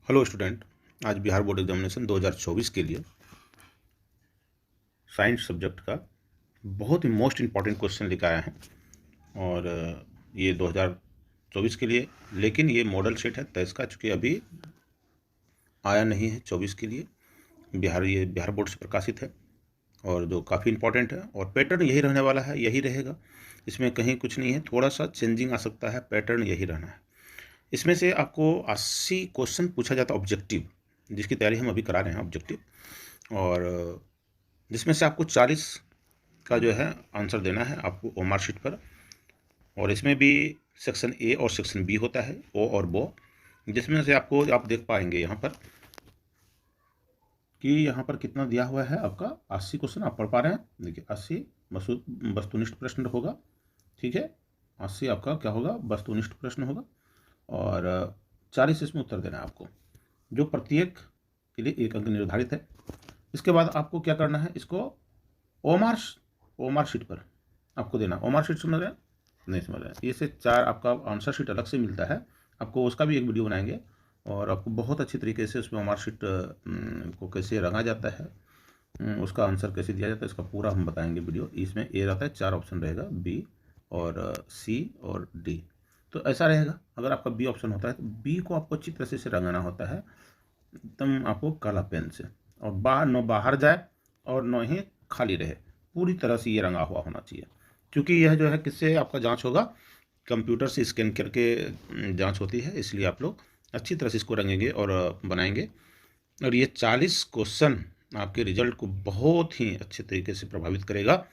Hello student. आज Bihar board examination 2024 के लिए साइंस सब्जेक्ट का बहुत ही मोस्ट इम्पॉर्टेंट क्वेश्चन लेकर आया है। और ये 2024 के लिए, लेकिन ये मॉडल सेट है 23 का, चूँकि अभी आया नहीं है 24 के लिए। ये बिहार बोर्ड से प्रकाशित है और जो काफ़ी इम्पॉर्टेंट है, और पैटर्न यही रहने वाला है, यही रहेगा। इसमें कहीं कुछ नहीं है, थोड़ा सा चेंजिंग आ सकता है, पैटर्न यही रहना है। इसमें से आपको 80 क्वेश्चन पूछा जाता है ऑब्जेक्टिव, जिसकी तैयारी हम अभी करा रहे हैं ऑब्जेक्टिव। और जिसमें से आपको 40 का जो है आंसर देना है आपको ओमार शीट पर। और इसमें भी सेक्शन ए और सेक्शन बी होता है, ओ और बो, जिसमें से आपको आप देख पाएंगे यहाँ पर कि यहाँ पर कितना दिया हुआ है। आपका 80 क्वेश्चन आप पढ़ पा रहे हैं। देखिए 80 वस्तुनिष्ठ प्रश्न होगा, ठीक है। 80 आपका क्या होगा, वस्तुनिष्ठ प्रश्न होगा, और 40 इसमें उत्तर देना है आपको, जो प्रत्येक के लिए 1 अंक निर्धारित है। इसके बाद आपको क्या करना है, इसको ओमार शीट पर आपको देना। ओमार शीट समझ रहे हैं? नहीं समझ रहे हैं? ये से 4 आपका आंसर शीट अलग से मिलता है आपको, उसका भी एक वीडियो बनाएंगे और आपको बहुत अच्छी तरीके से उसमें ओमार शीट को कैसे रंगा जाता है, उसका आंसर कैसे दिया जाता है, इसका पूरा हम बताएंगे वीडियो। इसमें ए रहता है, 4 ऑप्शन रहेगा, बी और सी और डी। तो ऐसा रहेगा। अगर आपका बी ऑप्शन होता है तो बी को आपको अच्छी तरह से रंगाना होता है, एकदम आपको काला पेन से, और बाहर जाए और न ही खाली रहे, पूरी तरह से ये रंगा हुआ होना चाहिए। क्योंकि यह जो है किससे आपका जांच होगा, कंप्यूटर से स्कैन करके जांच होती है, इसलिए आप लोग अच्छी तरह से इसको रंगेंगे और बनाएंगे। और ये 40 क्वेश्चन आपके रिजल्ट को बहुत ही अच्छे तरीके से प्रभावित करेगा।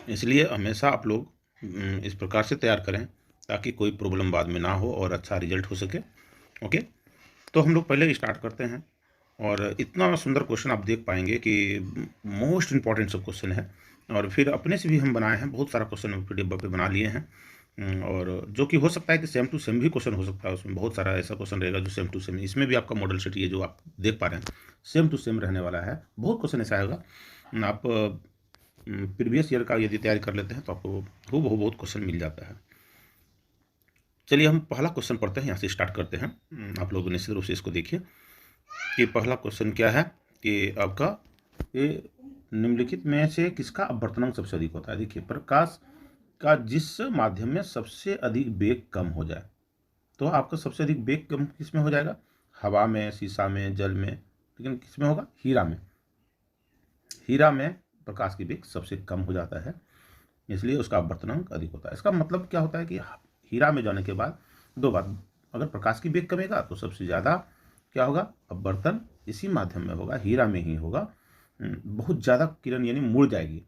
इसलिए हमेशा आप लोग इस प्रकार से तैयार करें ताकि कोई प्रॉब्लम बाद में ना हो और अच्छा रिजल्ट हो सके। ओके, तो हम लोग पहले स्टार्ट करते हैं। और इतना सुंदर क्वेश्चन आप देख पाएंगे कि मोस्ट इम्पॉर्टेंट सब क्वेश्चन है। और फिर अपने से भी हम बनाए हैं, बहुत सारा क्वेश्चन पीडीएफ पे बना लिए हैं। और जो कि हो सकता है कि सेम टू सेम भी क्वेश्चन हो सकता है, उसमें बहुत सारा ऐसा क्वेश्चन रहेगा जो सेम टू सेम। इसमें भी आपका मॉडल सेट ये जो आप देख पा रहे हैं सेम टू सेम रहने वाला है। बहुत क्वेश्चन ऐसा आएगा, आप प्रीवियस ईयर का यदि तैयारी कर लेते हैं तो आपको हूबहू बहुत क्वेश्चन मिल जाता है। चलिए हम पहला क्वेश्चन पढ़ते हैं, यहाँ से स्टार्ट करते हैं। आप लोग निश्चित रूप से इसको देखिए कि पहला क्वेश्चन क्या है कि आपका ये निम्नलिखित में से किसका अपवर्तनांक सबसे अधिक होता है। देखिए, प्रकाश का जिस माध्यम में सबसे अधिक वेग कम हो जाए, तो आपका सबसे अधिक वेग कम किस में हो जाएगा, हवा में, शीशा में, जल में, लेकिन किस में होगा, हीरा में। हीरा में प्रकाश की वेग सबसे कम हो जाता है, इसलिए उसका अपवर्तनांक अधिक होता है। इसका मतलब क्या होता है कि हीरा में जाने के बाद दो बात, अगर प्रकाश की वेग कमेगा तो सबसे ज़्यादा क्या होगा, अपवर्तन इसी माध्यम में होगा, हीरा में ही होगा। बहुत ज़्यादा किरण यानी मुड़ जाएगी,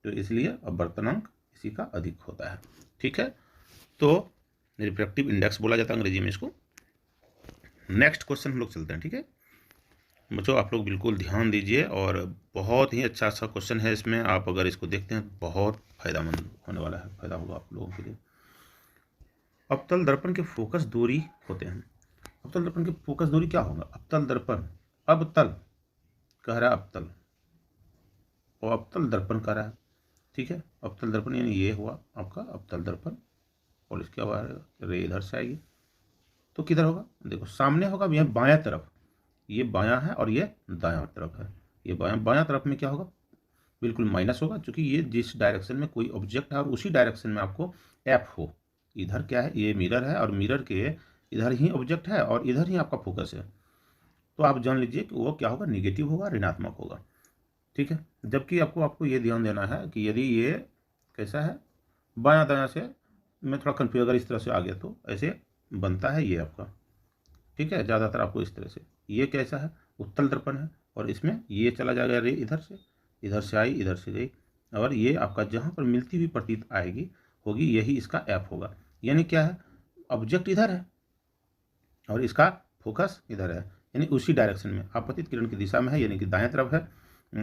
तो इसलिए अपवर्तनांक इसी का अधिक होता है। ठीक है, तो रिफ्रैक्टिव इंडेक्स बोला जाता है अंग्रेजी में इसको। नेक्स्ट क्वेश्चन हम लोग चलते हैं। ठीक है बच्चों, आप लोग बिल्कुल ध्यान दीजिए, और बहुत ही अच्छा सा क्वेश्चन है। इसमें आप अगर इसको देखते हैं बहुत फायदेमंद होने वाला है, फायदा होगा आप लोगों के लिए। अवतल दर्पण के फोकस दूरी होते हैं। अवतल दर्पण की फोकस दूरी क्या होगा, अवतल दर्पण, अवतल कह रहा है अवतल, और अवतल दर्पण कह रहा है। ठीक है, अवतल दर्पण यानी ये हुआ आपका अवतल दर्पण, और इसके बाद रे इधर से आएगी तो किधर होगा, देखो सामने होगा, यह बायां तरफ, ये बायां है और ये दायां तरफ है। ये बायां तरफ में क्या होगा, बिल्कुल माइनस होगा, क्योंकि ये जिस डायरेक्शन में कोई ऑब्जेक्ट है और उसी डायरेक्शन में आपको एफ हो। इधर क्या है, ये मिरर है और मिरर के इधर ही ऑब्जेक्ट है और इधर ही आपका फोकस है, तो आप जान लीजिए कि वो क्या होगा, निगेटिव होगा, ऋणात्मक होगा। ठीक है, जबकि आपको ये ध्यान देना है कि यदि ये कैसा है, बायां दायां से, मैं थोड़ा कन्फ्यूज, अगर इस तरह से आ गया तो ऐसे बनता है ये आपका। ठीक है, ज़्यादातर आपको इस तरह से, ये कैसा है, उत्तल दर्पण है, और इसमें ये चला जाएगा रे इधर से आई, इधर से गई, और ये आपका जहाँ पर मिलती हुई प्रतीत आएगी होगी, यही इसका एफ होगा। यानी क्या है, ऑब्जेक्ट इधर है और इसका फोकस इधर है, यानी उसी डायरेक्शन में आपतित किरण की दिशा में है, यानी कि दाएं तरफ है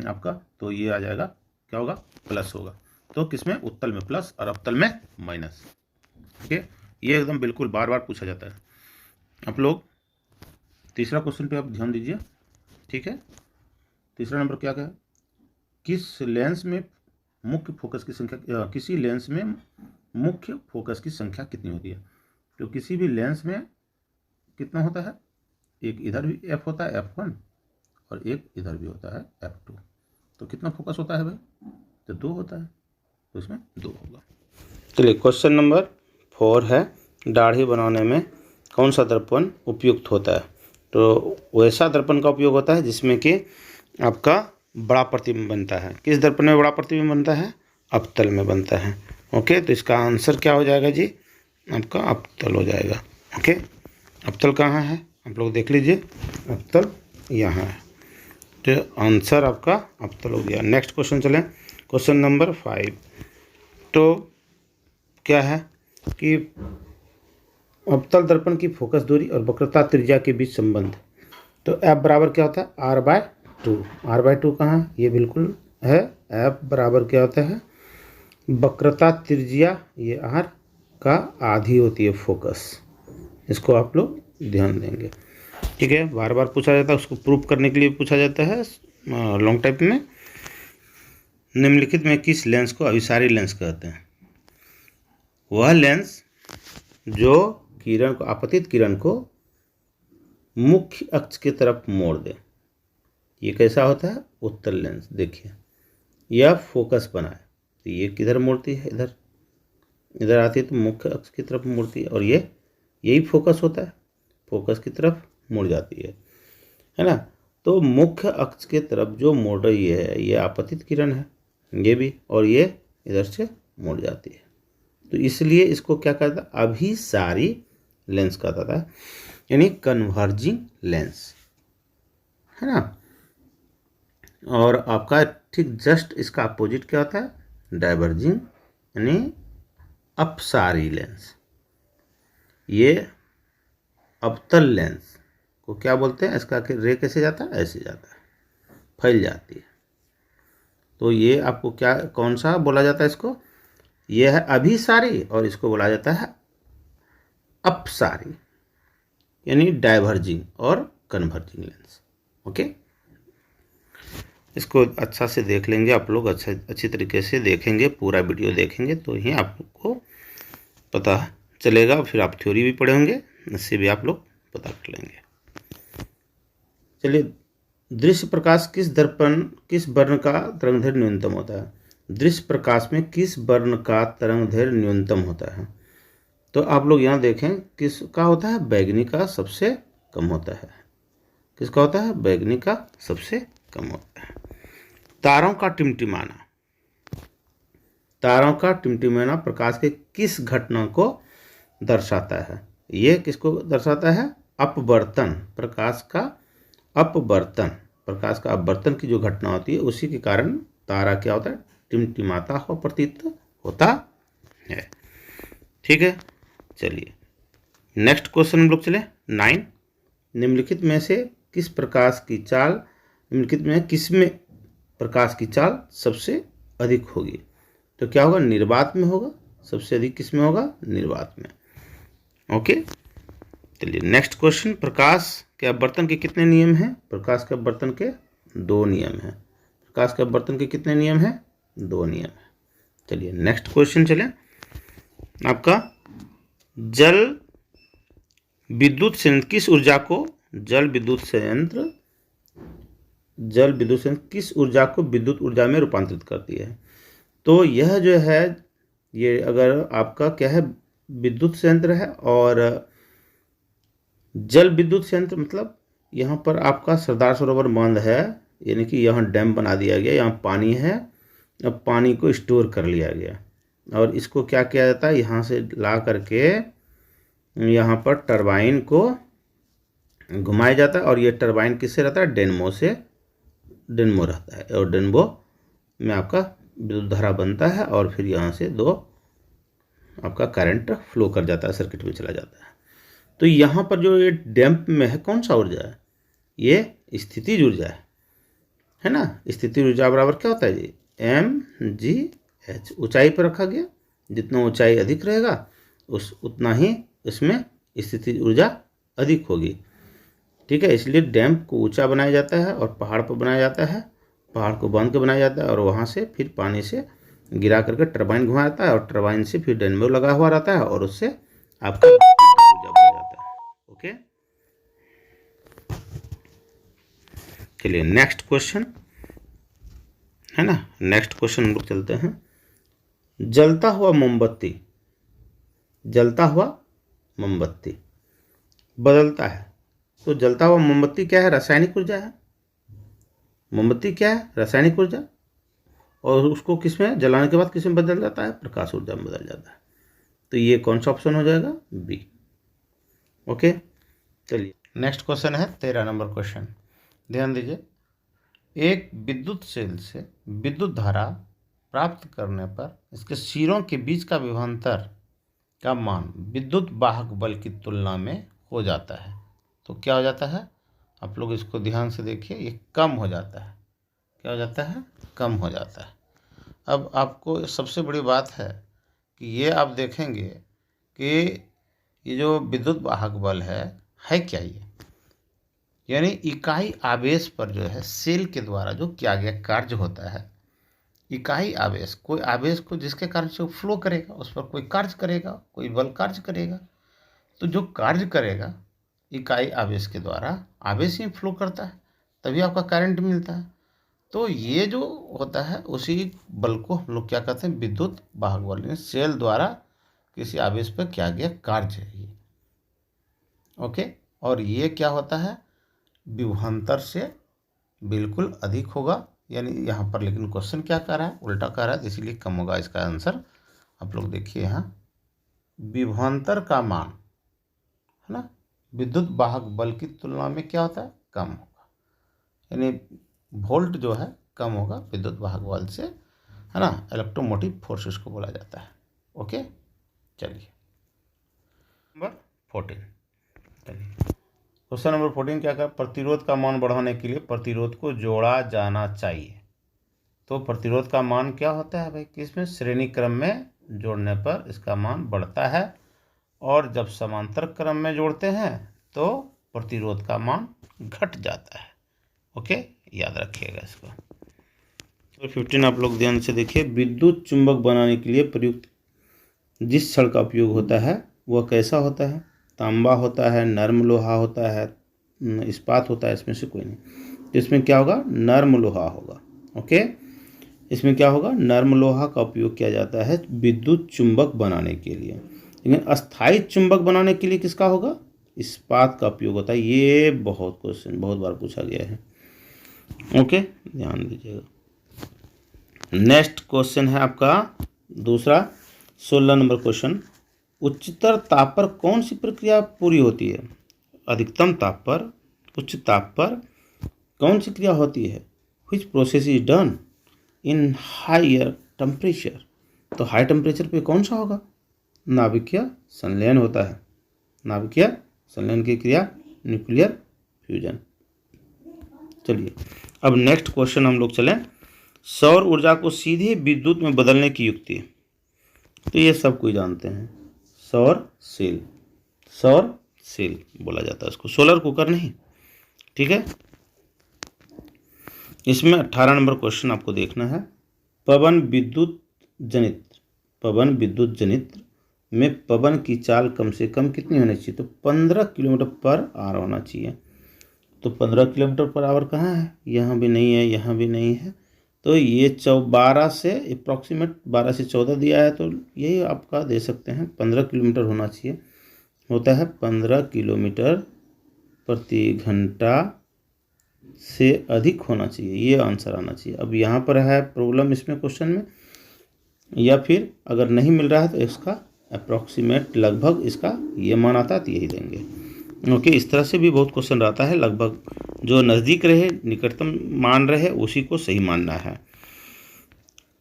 आपका, तो ये आ जाएगा, क्या होगा, प्लस होगा। तो किसमें, उत्तल में प्लस और अवतल में माइनस। ठीक है, ये एकदम बिल्कुल बार बार पूछा जाता है। आप लोग तीसरा क्वेश्चन पे आप ध्यान दीजिए। ठीक है, तीसरा नंबर क्या है, किस लेंस में मुख्य फोकस की संख्या, किसी लेंस में मुख्य फोकस की संख्या कितनी होती है। तो किसी भी लेंस में कितना होता है, एक इधर भी एफ होता है F1 और एक इधर भी होता है F2। तो कितना फोकस होता है भाई? तो 2 होता है, तो इसमें 2 होगा। चलिए क्वेश्चन नंबर 4 है, दाढ़ी बनाने में कौन सा दर्पण उपयुक्त होता है? तो वैसा दर्पण का उपयोग होता है जिसमें कि आपका बड़ा प्रतिबिंब बनता है। किस दर्पण में बड़ा प्रतिबिंब बनता है? अवतल में बनता है। ओके, तो इसका आंसर क्या हो जाएगा जी? आपका अवतल हो जाएगा। ओके, अवतल कहाँ है आप लोग देख लीजिए, अवतल यहाँ है, तो आंसर आपका अवतल हो गया। नेक्स्ट क्वेश्चन चलें, क्वेश्चन नंबर 5। तो क्या है कि अवतल दर्पण की फोकस दूरी और वक्रता त्रिज्या के बीच संबंध। तो F बराबर क्या होता है? R/2। R/2 कहाँ है? ये बिल्कुल है। F बराबर क्या होता है? वक्रता त्रिज्या, ये R का आधी होती है फोकस। इसको आप लोग ध्यान देंगे, ठीक है। बार बार पूछा जाता है, उसको प्रूफ करने के लिए पूछा जाता है लॉन्ग टाइप में। निम्नलिखित में किस लेंस को अभिसारी लेंस कहते हैं? वह लेंस जो किरण को, आपतित किरण को मुख्य अक्ष की तरफ मोड़ दे। ये कैसा होता है? उत्तल लेंस। देखिए, यह फोकस बनाए तो ये किधर मोड़ती है? इधर, इधर आती है तो मुख्य अक्ष की तरफ मुड़ती है, और ये यही फोकस होता है, फोकस की तरफ मुड़ जाती है ना। तो मुख्य अक्ष की तरफ जो मोड़ रही है ये आपतित किरण है, ये भी, और ये इधर से मुड़ जाती है। तो इसलिए इसको क्या कहता था? अभिसारी लेंस कहता था, यानी कन्वर्जिंग लेंस, है ना। और आपका ठीक जस्ट इसका अपोजिट क्या होता है? डाइवर्जिंग, यानी अपसारी लेंस। ये अवतल लेंस को क्या बोलते हैं? इसका रे कैसे जाता है? ऐसे जाता है, फैल जाती है। तो ये आपको क्या, कौन सा बोला जाता है इसको? ये है अभिसारी, और इसको बोला जाता है अपसारी, यानी डाइवर्जिंग और कन्वर्जिंग लेंस। ओके, इसको अच्छा से देख लेंगे आप लोग, अच्छी तरीके से देखेंगे, पूरा वीडियो देखेंगे तो ही आपको पता चलेगा। फिर आप थ्योरी भी पढ़ेंगे, इससे भी आप लोग पता कर लेंगे। चलिए, दृश्य प्रकाश किस वर्ण का तरंगदैर्घ्य न्यूनतम होता है? दृश्य प्रकाश में किस वर्ण का तरंगदैर्घ्य न्यूनतम होता है? तो आप लोग यहाँ देखें, किसका होता है? बैगनी का सबसे कम होता है। किसका होता है? बैगनी का सबसे कम होता है। तारों का टिमटिमाना, तारों का टिमटिमाना प्रकाश के किस घटना को दर्शाता है? ये किसको दर्शाता है? अपवर्तन, प्रकाश का अपवर्तन, प्रकाश का अपवर्तन की जो घटना होती है उसी के कारण तारा क्या होता है? टिमटिमाता हो, प्रतीत होता है। ठीक है, चलिए नेक्स्ट क्वेश्चन हम लोग चले 9। निम्नलिखित में से किस प्रकाश की चाल, निम्नलिखित में किसमें प्रकाश की चाल सबसे अधिक होगी? तो क्या होगा? निर्वात में होगा। सबसे अधिक किसमें होगा? निर्वात में। ओके, चलिए नेक्स्ट क्वेश्चन, प्रकाश के अपवर्तन के कितने नियम हैं? प्रकाश के अपवर्तन के 2 नियम हैं। प्रकाश के अपवर्तन के कितने नियम हैं? 2 नियम हैं। चलिए नेक्स्ट क्वेश्चन चले, आपका जल विद्युत संयंत्र किस ऊर्जा को, जल विद्युत संयंत्र किस ऊर्जा को विद्युत ऊर्जा में रूपांतरित करती है? तो यह जो है, ये अगर आपका क्या है? विद्युत संयंत्र है, और जल विद्युत संयंत्र मतलब यहाँ पर आपका सरदार सरोवर बांध है, यानी कि यहाँ डैम बना दिया गया, यहाँ पानी है, अब पानी को स्टोर कर लिया गया, और इसको क्या किया जाता है? यहाँ से ला करके यहाँ पर टरबाइन को घुमाया जाता है, और ये टरबाइन किससे रहता है? डेनमो रहता है, और डेनमो में आपका विद्युत धारा बनता है, और फिर यहाँ से आपका करंट फ्लो कर जाता है, सर्किट में चला जाता है। तो यहाँ पर जो ये डैम्प में है, कौन सा ऊर्जा है? ये स्थितिज ऊर्जा है ना। स्थितिज ऊर्जा बराबर क्या होता है जी? mgh। ऊंचाई पर रखा गया, जितना ऊंचाई अधिक रहेगा उतना ही इसमें स्थितिज ऊर्जा अधिक होगी। ठीक है, इसलिए डैम्प को ऊंचा बनाया जाता है और पहाड़ पर बनाया जाता है, पहाड़ को बांध के बनाया जाता है, और वहाँ से फिर पानी से गिरा करके टरबाइन घुमाया जाता है, और टरबाइन से फिर डेनमो लगा हुआ रहता है, और उससे आपका ऊर्जा बन जाता है। ओके, चलिए नेक्स्ट क्वेश्चन है ना, नेक्स्ट क्वेश्चन हम लोग चलते हैं। जलता हुआ मोमबत्ती, जलता हुआ मोमबत्ती बदलता है, तो जलता हुआ मोमबत्ती क्या है? रासायनिक ऊर्जा है। मोमबत्ती क्या है? रासायनिक ऊर्जा, और उसको किसमें जलाने के बाद किसमें बदल जाता है? प्रकाश ऊर्जा में बदल जाता है। तो ये कौन सा ऑप्शन हो जाएगा? बी। ओके, चलिए नेक्स्ट क्वेश्चन है 13 नंबर क्वेश्चन, ध्यान दीजिए। एक विद्युत सेल से विद्युत धारा प्राप्त करने पर इसके सिरों के बीच का विभवांतर का मान विद्युत वाहक बल की तुलना में हो जाता है। तो क्या हो जाता है? आप लोग इसको ध्यान से देखिए, ये कम हो जाता है। क्या हो जाता है? कम हो जाता है। अब आपको सबसे बड़ी बात है कि ये आप देखेंगे कि ये जो विद्युत वाहक बल है क्या? ये यानी इकाई आवेश पर जो है सेल के द्वारा जो किया गया कार्य होता है। इकाई आवेश, कोई आवेश को जिसके कारण से फ्लो करेगा, उस पर कोई कार्य करेगा, कोई बल कार्य करेगा। तो जो कार्य करेगा इकाई आवेश के द्वारा, आवेश ही फ्लो करता है, तभी आपका करंट मिलता है। तो ये जो होता है उसी बल को हम लोग क्या कहते हैं? विद्युत वाहक बल। सेल द्वारा किसी आवेश पर किया गया कार्य है ये। ओके, और ये क्या होता है? विभवांतर से बिल्कुल अधिक होगा। यानी यहाँ पर लेकिन क्वेश्चन क्या कर रहा है? उल्टा कर रहा है, इसीलिए कम होगा इसका आंसर। आप लोग देखिए यहाँ, विभवांतर का मान है ना विद्युत वाहक बल की तुलना में क्या होता है? कम होगा। यानी वोल्ट जो है कम होगा विद्युत वाहक बल से, है ना। इलेक्ट्रोमोटिव फोर्स इसको बोला जाता है। ओके, चलिए नंबर 14, चलिए क्वेश्चन नंबर 14 क्या कर? प्रतिरोध का मान बढ़ाने के लिए प्रतिरोध को जोड़ा जाना चाहिए। तो प्रतिरोध का मान क्या होता है भाई? किसमें? श्रेणी क्रम में जोड़ने पर इसका मान बढ़ता है, और जब समांतर क्रम में जोड़ते हैं तो प्रतिरोध का मान घट जाता है। ओके, याद रखिएगा इसको। तो 15 आप लोग ध्यान से देखिए। विद्युत चुंबक बनाने के लिए प्रयुक्त जिस छड़ का उपयोग होता है वह कैसा होता है? तांबा होता है, नर्म लोहा होता है, इस्पात होता है? इसमें से कोई नहीं। तो इसमें क्या होगा? नर्म लोहा होगा। ओके, इसमें क्या होगा? नर्म लोहा का उपयोग किया जाता है विद्युत चुंबक बनाने के लिए। लेकिन अस्थायी चुंबक बनाने के लिए किसका होगा? इस्पात का उपयोग होता है। ये बहुत क्वेश्चन बहुत बार पूछा गया है। ओके, ध्यान दीजिएगा। नेक्स्ट क्वेश्चन है आपका दूसरा 16 नंबर क्वेश्चन। उच्चतर ताप पर कौन सी प्रक्रिया पूरी होती है? अधिकतम ताप पर, उच्च ताप पर कौन सी क्रिया होती है? Which process is done in higher temperature? तो हाई टेम्परेचर पे कौन सा होगा? नाभिकीय संलयन होता है। नाभिकीय संलयन की क्रिया न्यूक्लियर फ्यूजन। चलिए अब नेक्स्ट क्वेश्चन हम लोग चलें। सौर ऊर्जा को सीधे विद्युत में बदलने की युक्ति। तो ये सब कोई जानते हैं, सौर सेल, सौर सेल बोला जाता है इसको, सोलर कुकर नहीं। ठीक है, इसमें 18 नंबर क्वेश्चन आपको देखना है। पवन विद्युत जनित्र में पवन की चाल कम से कम कितनी होनी चाहिए? तो 15 किलोमीटर पर आवर होना चाहिए। तो 15 किलोमीटर पर आवर कहाँ है? यहाँ भी नहीं है, यहाँ भी नहीं है। तो ये 12 से अप्रॉक्सीमेट 12 से 14 दिया है, तो यही आपका दे सकते हैं 15 किलोमीटर होना चाहिए। होता है 15 किलोमीटर प्रति घंटा से अधिक होना चाहिए, ये आंसर आना चाहिए। अब यहाँ पर है प्रॉब्लम इसमें क्वेश्चन में, या फिर अगर नहीं मिल रहा है तो इसका अप्रॉक्सीमेट लगभग इसका ये मान आता है तो यही देंगे। ओके, इस तरह से भी बहुत क्वेश्चन रहता है। लगभग जो नज़दीक रहे, निकटतम मान रहे, उसी को सही मानना है।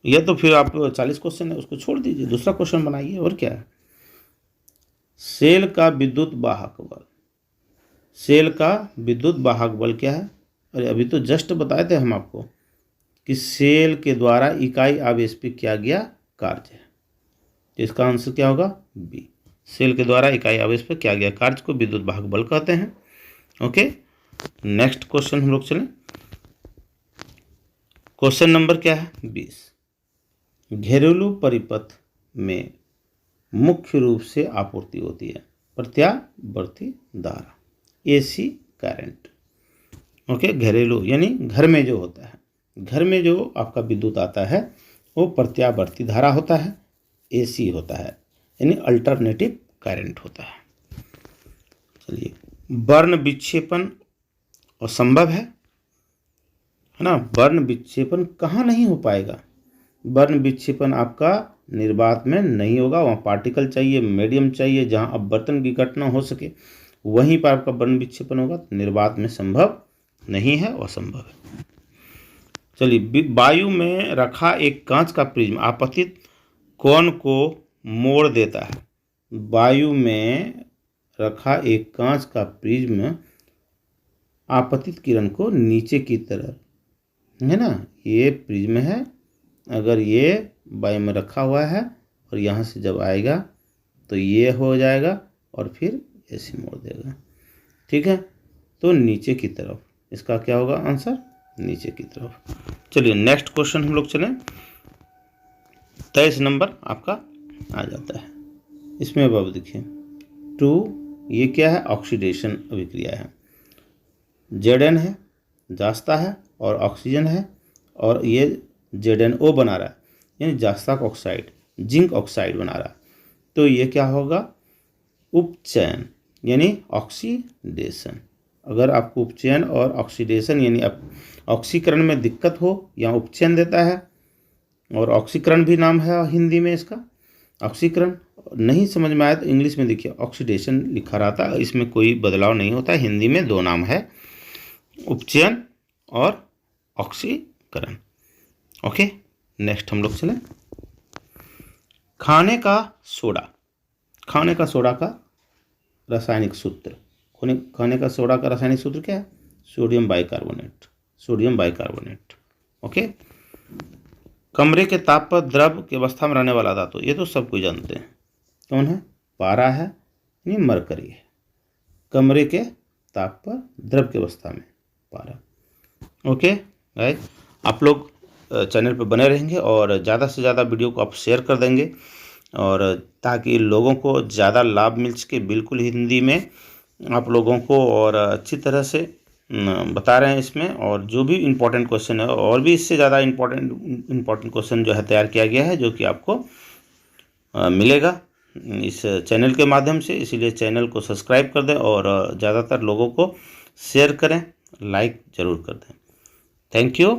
यह तो फिर आप 40 क्वेश्चन है उसको छोड़ दीजिए, दूसरा क्वेश्चन बनाइए। और क्या है? सेल का विद्युत वाहक बल, सेल का विद्युत वाहक बल क्या है? अरे अभी तो जस्ट बताए थे हम आपको कि सेल के द्वारा इकाई आवेश पे किया गया कार्य है। तो इसका आंसर क्या होगा? बी। सेल के द्वारा इकाई आवेश पर किया गया कार्य को विद्युत वाहक बल कहते हैं। ओके, नेक्स्ट क्वेश्चन हम लोग चलें। क्वेश्चन नंबर क्या है? 20। घरेलू परिपथ में मुख्य रूप से आपूर्ति होती है प्रत्यावर्ती धारा, एसी करंट। ओके, घरेलू यानी घर में जो होता है, घर में जो आपका विद्युत आता है वो प्रत्यावर्ती धारा होता है, AC होता है, यानी अल्टरनेटिव करंट होता है। चलिए, वर्ण विक्षेपन असंभव है ना। वर्ण विक्षेपन कहाँ नहीं हो पाएगा? वर्ण विक्षेपन आपका निर्वात में नहीं होगा, वहाँ पार्टिकल चाहिए, मीडियम चाहिए, जहाँ अपवर्तन की घटना हो सके वहीं पर आपका वर्ण विक्षेपन होगा। निर्वात में संभव नहीं है, असंभव है। चलिए, वायु में रखा एक कांच का प्रिज्म आपतित कोण को मोड़ देता है। वायु में रखा एक कांच का प्रिज्म आपतित किरण को नीचे की तरफ, है ना, ये प्रिज्म है, अगर ये वायु में रखा हुआ है और यहाँ से जब आएगा तो ये हो जाएगा और फिर ऐसे मोड़ देगा, ठीक है। तो नीचे की तरफ, इसका क्या होगा आंसर? नीचे की तरफ। चलिए नेक्स्ट क्वेश्चन हम लोग चलें। 23 नंबर आपका आ जाता है। इसमें अब देखिए 2, ये क्या है? ऑक्सीडेशन अभिक्रिया है। Zn है, जास्ता है और ऑक्सीजन है, और ये ZnO बना रहा है, यानी जास्ता ऑक्साइड, जिंक ऑक्साइड बना रहा है। तो ये क्या होगा? उपचयन यानी ऑक्सीडेशन। अगर आपको उपचयन और ऑक्सीडेशन यानी ऑक्सीकरण में दिक्कत हो, या उपचयन देता है, और ऑक्सीकरण भी नाम है हिंदी में इसका। ऑक्सीकरण नहीं समझ में आया तो इंग्लिश में देखिए ऑक्सीडेशन लिखा रहा था, इसमें कोई बदलाव नहीं होता। हिंदी में 2 नाम है, उपचयन और ऑक्सीकरण। ओके, नेक्स्ट हम लोग चले। खाने का सोडा का रासायनिक सूत्र। खाने का सोडा का रासायनिक सूत्र क्या है? Sodium bicarbonate. ओके। कमरे के ताप पर द्रव की अवस्था में रहने वाला धातु, ये तो सब कोई जानते हैं, कौन है? पारा है, यानी मरकरी है। कमरे के ताप पर द्रव की अवस्था में पारा। ओके गाइस, आप लोग चैनल पर बने रहेंगे और ज़्यादा से ज़्यादा वीडियो को आप शेयर कर देंगे, और ताकि लोगों को ज़्यादा लाभ मिल सके। बिल्कुल हिंदी में आप लोगों को और अच्छी तरह से बता रहे हैं इसमें, और जो भी इम्पोर्टेंट क्वेश्चन है, और भी इससे ज़्यादा इम्पोर्टेंट क्वेश्चन जो है तैयार किया गया है, जो कि आपको मिलेगा इस चैनल के माध्यम से। इसीलिए चैनल को सब्सक्राइब कर दें और ज़्यादातर लोगों को शेयर करें, लाइक ज़रूर कर दें। Thank you.